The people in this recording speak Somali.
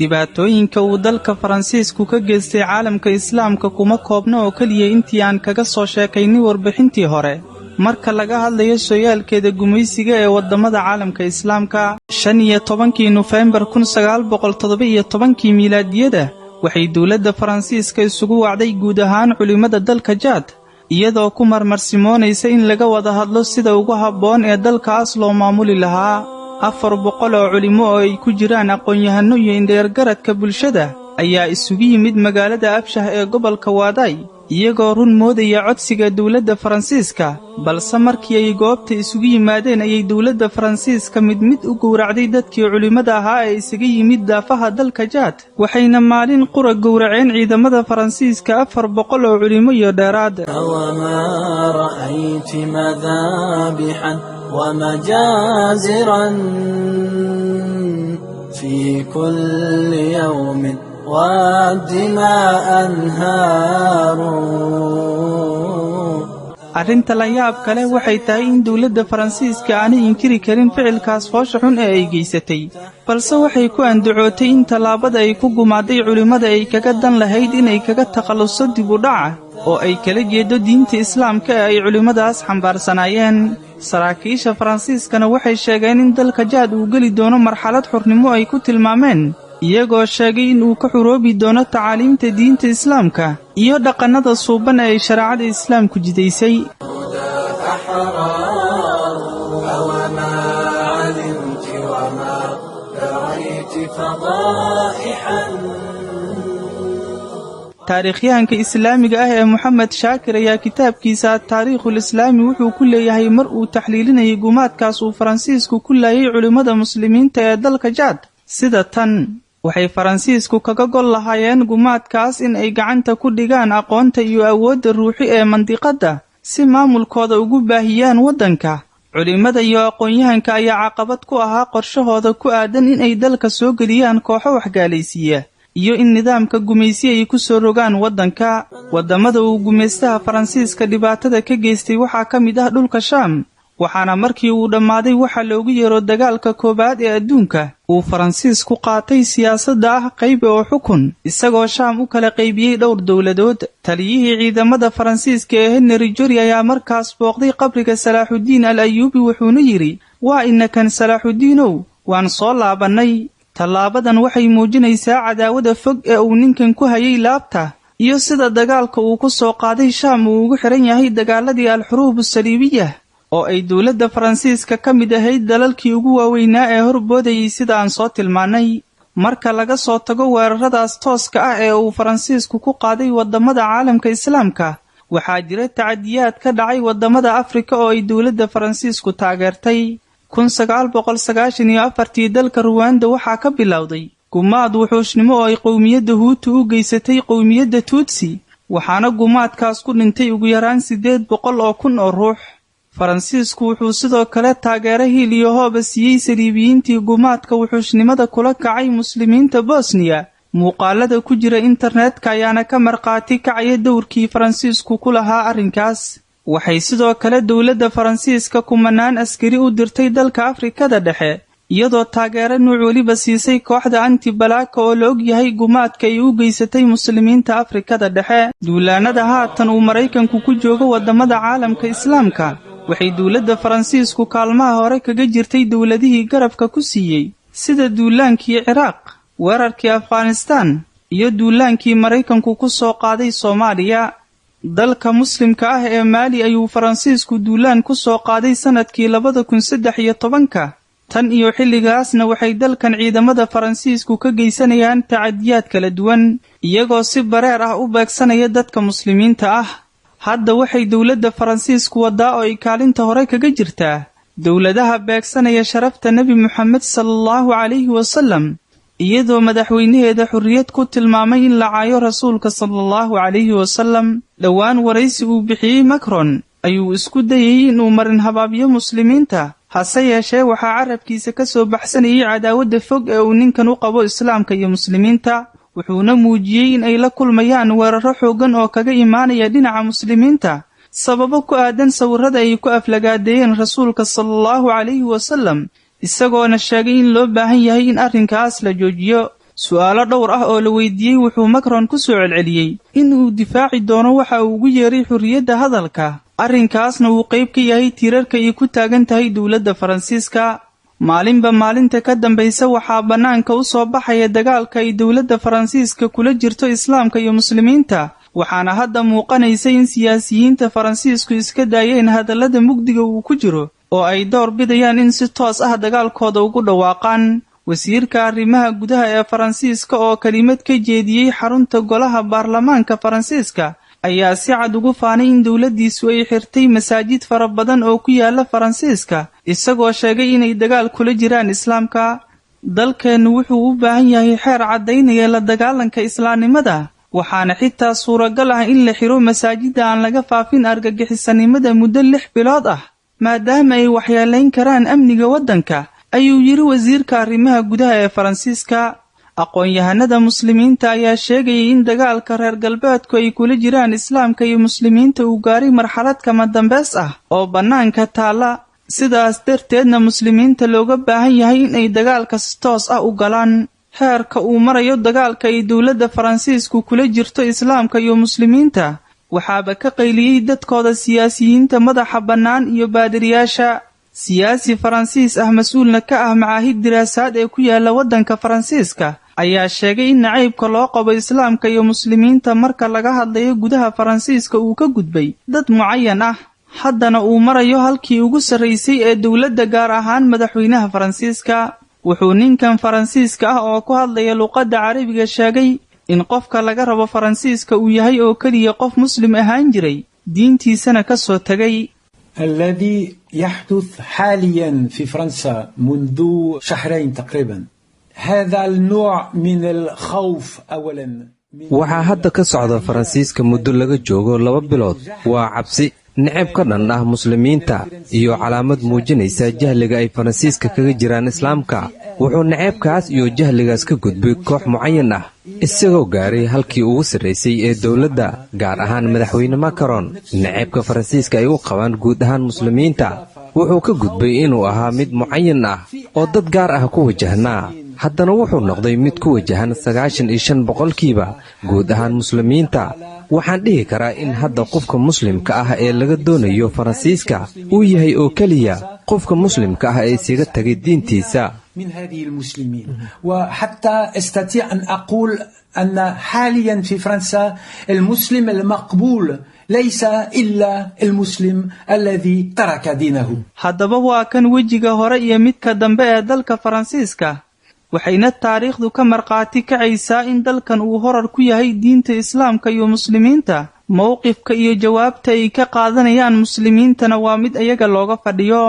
dhibaatooyinka uu dalka Faransiisku ka geystay caalamka Islaamka kuma koobna oo kaliya intii aan kaga soo sheekaynay warbixintii hore marka laga hadlayo sooyaalkeeda gumaysiga ee wadamada caalamka Islaamka 15 November 1917 miilaadiyada waxay dawladda Faransiiska isugu wacday guud ahaan culimada dalka Jaad iyadoo ku marmarsiimoonaysa in laga wada hadlo sida ugu habboon ee dalkaas loo maamuli lahaa 400 oo culimo oo ay ku jiraan aqoon-yahano iyo indheergaradka bulshada ayaa isugu yimid magaalada Abshah ee gobolka Waaday iyagoo run moodaya codsiga dawladda Faransiiska balse markii ay goobta isugu yimaadeen ayay dawladda Faransiiska mid u gowracday dadkii culimada ahaa ee isaga yimid daafaha dalka Jaad waxayna maalin qura gowraceen ciidamada Faransiiska 400 oo culimo iyo dheeraad ومجازرا في كل يوم والدماء أنهار arrinta la yaab kale waxay tahay in dawladda Faransiiska aanay inkiri karin ficilkaas foosha xun ee ay geysatay balse waxay ku andacootay in talaabada ay ku gumaaday culimada ay kaga dan lahayd inay kaga takhaluso dib u dhaca oo ay kala jeedo diinta Islaamka ee ay culimadaas xambaarsanaayeen saraakiisha Faransiiskana waxay sheegeen in dalka Jaad uu gali doono marxalad xurnimo ay ku tilmaameen iyagoo sheegay in uu ka xuroobi doono tacaaliimta diinta Islaamka iyo dhaqanada suuban ee shariicada Islaamku jidaysay taariikhyahanka Islaamiga ah ee Mohamed Shaakir ayaa kitaabkiisa Taariikhul Islaami wuxuu ku leeyahay mar uu taxliilinayay gumaadkaas uu Faransiisku ku laayay culimada muslimiinta ee dalka Jaad sida tan waxay Faransiisku kaga gol lahaayeen gumaadkaas in ay gacanta ku dhigaan aqoonta iyo awoodda ruuxi ee mandiqada si maamulkooda ugu baahiyaan wadanka culimada iyo aqoon-yahanka ayaa caqabad ku ahaa qorshahooda ku aadan in ay dalka soo geliyaan kooxo waxgaalaysiya iyo in nidaamka gumaysi ay ku soo rogaan wadanka wadamada uu gumaystaha Faransiiska dhibaatada ka geystay waxaa ka mid ah dhulka Shaam waxaana markii uu dhammaaday waxa loogu yeero dagaalka koobaad ee adduunka uu Faransiisku qaatay siyaasadda ah qayb oo xukun isagoo Shaam u kala qaybiyay dhowr dawladood taliyihii ciidamada Faransiiska ee Henry Jory ayaa markaas booqday qabriga Salaaxudiin al-Ayyubi wuxuuna yiri waa inakan Salaaxudiinow waan soo laabanay talaabadan waxay muujinaysaa cadaawada fog ee uu ninkan ku hayay laabta iyo sida dagaalka uu ku soo qaaday Shaam uu ugu xiran yahay dagaaladii al-xuruub as-saliibiyah oo ay dawladda Faransiiska ka mid ahayd dalalkii ugu waaweynaa ee horboodayay sida aan soo tilmaanay marka laga soo tago weeraradaas tooska ah ee uu Faransiisku ku qaaday wadamada caalamka Islaamka waxaa jira tacadiyaad ka dhacay wadamada Afrika oo ay dawladda Faransiisku taageertay 1994 dalka Rwanda waxaa ka bilowday gumaad wuxuushnimo oo ay qowmiyadda Hutu u geysatay qowmiyadda Tutsi waxaana gumaadkaas ku dhintay ugu yaraan 800,000 oo ruux Faransiisku wuxuu sidoo kale taageeray hiil iyo hooba siiyay saliibiyiintii gumaadka wuxuushnimada kula kacay muslimiinta Bosnia muuqaalada ku jira internetka ayaana ka marqaati kacaya dowrkii Faransiisku ku lahaa arrinkaas waxay sidoo kale dawladda Faransiiska kumanaan askari u dirtay dalka Afrikada dhexe iyadoo taageero nooc waliba siisay kooxda anti-balaka oo la og yahay gumaadka ay u geysatay muslimiinta Afrikada dhexe duulaanada haatan uu Mareykanku ku joogo wadamada caalamka Islaamka waxay dawladda Faransiisku kaalmaha hore kaga jirtay dawladihii garabka ku siiyay sida duulaankii Ciraaq weerarkii Afghanistan iyo duulaankii Mareykanku ku soo qaaday Soomaaliya dalka muslimka ah ee Maali ayuu Faransiisku duulaan ku soo qaaday sanadkii 2013 tan iyo xilligaasna waxay dalkan ciidamada Faransiisku ka geysanayaan tacadiyaad kala duwan iyagoo si bareer ah u beegsanaya dadka muslimiinta ah hadda waxay dawladda Faransiisku wadaa oo ay kaalinta hore kaga jirtaa dawladaha beegsanaya sharafta Nabi Muhammad sallallahu alayhi wasallam iyadoo madaxweynaheeda xurriyad ku tilmaamay in la caayo rasuulka sallallahu alayhi wasallam dhawaan waraysi uu bixiyay Macron ayuu isku dayay inuu marin habaabiyo muslimiinta hase yeeshee waxaa carabkiisa ka soo baxsanayay cadaawada fog ee uu ninkan u qabo islaamka iyo muslimiinta wuxuuna muujiyay in ay la kulmayaan weeraro xoogan oo kaga imaanaya dhinaca muslimiinta sababo ku aadan sawirada ay ku aflagaadeeyeen rasuulka sallallahu alayhi wasallam isagoona sheegay in loo baahan yahay in arrinkaas la joojiyo su'aalo dhowr ah oo la weydiiyey wuxuu Macron ku soo celceliyey in uu difaaci doono waxa uu ugu yeeray xurriyadda hadalka, arrinkaasna uu qayb ka yahay tiirarka ay ku taagan tahay dowladda Faransiiska. maalinba maalinta ka dambaysa waxaa bannaanka u soo baxaya dagaalka ay dowladda Faransiiska kula jirto islaamka iyo muslimiinta, waxaana hadda muuqanaysa in siyaasiyiinta Faransiisku iska daayeen hadallada mugdiga uu ku jiro oo ay door bidayaan in si toos ah dagaalkooda ugu dhawaaqaan. wasiirka arrimaha gudaha ee Faransiiska oo kelimad ka jeediyey xarunta golaha baarlamaanka Faransiiska ayaa si cad ugu faanay in dowladdiisu ay xirtay masaajid fara badan oo ku yaala Faransiiska, isagoo sheegay inay dagaal kula jiraan islaamka. dalkeennu wuxuu u baahan yahay xeer caddaynaya la dagaalanka islaamnimada, waxaana xitaa suuragal ah in la xiro masaajidda aan laga faafin argagixisanimada muddo 6 bilood ah, maadaama ay waxyeelayn karaan amniga waddanka, ayuu yiri wasiirka arrimaha gudaha ee Faransiiska. aqoon-yahanada muslimiinta ayaa sheegayay in dagaalka reer galbeedku ay kula jiraan islaamka iyo muslimiinta uu gaaray marxalad kama dambeys ah oo bannaanka taalla, sidaas darteedna muslimiinta looga baahan yahay in ay dagaalka si toos ah u galaan. heerka uu marayo dagaalka ay dowladda Faransiisku kula jirto islaamka iyo muslimiinta waxaaba ka qayliyey dadkooda siyaasiyiinta madaxa bannaan iyo baadiriyaasha. siyaasi Faransiis ah mas'uulna ka ah macaahid diraasaad ee ku yaala waddanka Faransiiska ayaa sheegay in nacaybka loo qabo islaamka iyo muslimiinta marka laga hadlayo gudaha Faransiiska uu ka gudbay dad mucayan ah, haddana uu marayo halkii ugu sarreysay ee dowladda, gaar ahaan madaxweynaha Faransiiska. wuxuu ninkan Faransiiska ah oo ku hadlaya luqadda Carabiga sheegay in qofka laga rabo Faransiiska uu yahay oo kaliya qof muslim ahaan jiray, diintiisana ka soo tagay. الذي يحدث حاليا في فرنسا منذ شهرين تقريبا هذا النوع من الخوف أولا. waxaa hadda ka socda Faransiiska muddo laga joogo 2 bilood waa cabsi, necab ka dhan ah muslimiinta iyo calaamad muujinaysa jahliga ay Faransiiska kaga jiraan islaamka. wuxuu necabkaas iyo jahligaas ka gudbay koox mucayan ah, isagoo gaaray halkii ugu sarreysay ee dowladda, gaar ahaan madaxweyne Macron. necabka Faransiiska ay u qabaan guud ahaan muslimiinta wuxuu ka gudbay inuu ahaa mid mucayan ah oo dad gaar ah ku wajahnaa, haddana wuxuu noqday mid ku wajahan 95% guud ahaan muslimiinta. waxaan dhihi karaa in hadda qofka muslimka ah ee laga doonayo Faransiiska uu yahay oo kaliya qofka muslimka ah ee isaga tagay diintiisa. من هذه المسلمين وحتى استطيع أن أقول أن حاليا في فرنسا المسلم المقبول ليس إلا المسلم الذي ترك دينه. haddaba waa kan wejiga hore iyo midka dambe ee dalka Faransiiska, waxayna taariikhdu ka marqaati kacaysaa in dalkan uu horar ku yahay diinta islaamka iyo muslimiinta. mowqifka iyo jawaabta ay ka qaadanayaan muslimiintana waa mid ayaga looga fadhiyo.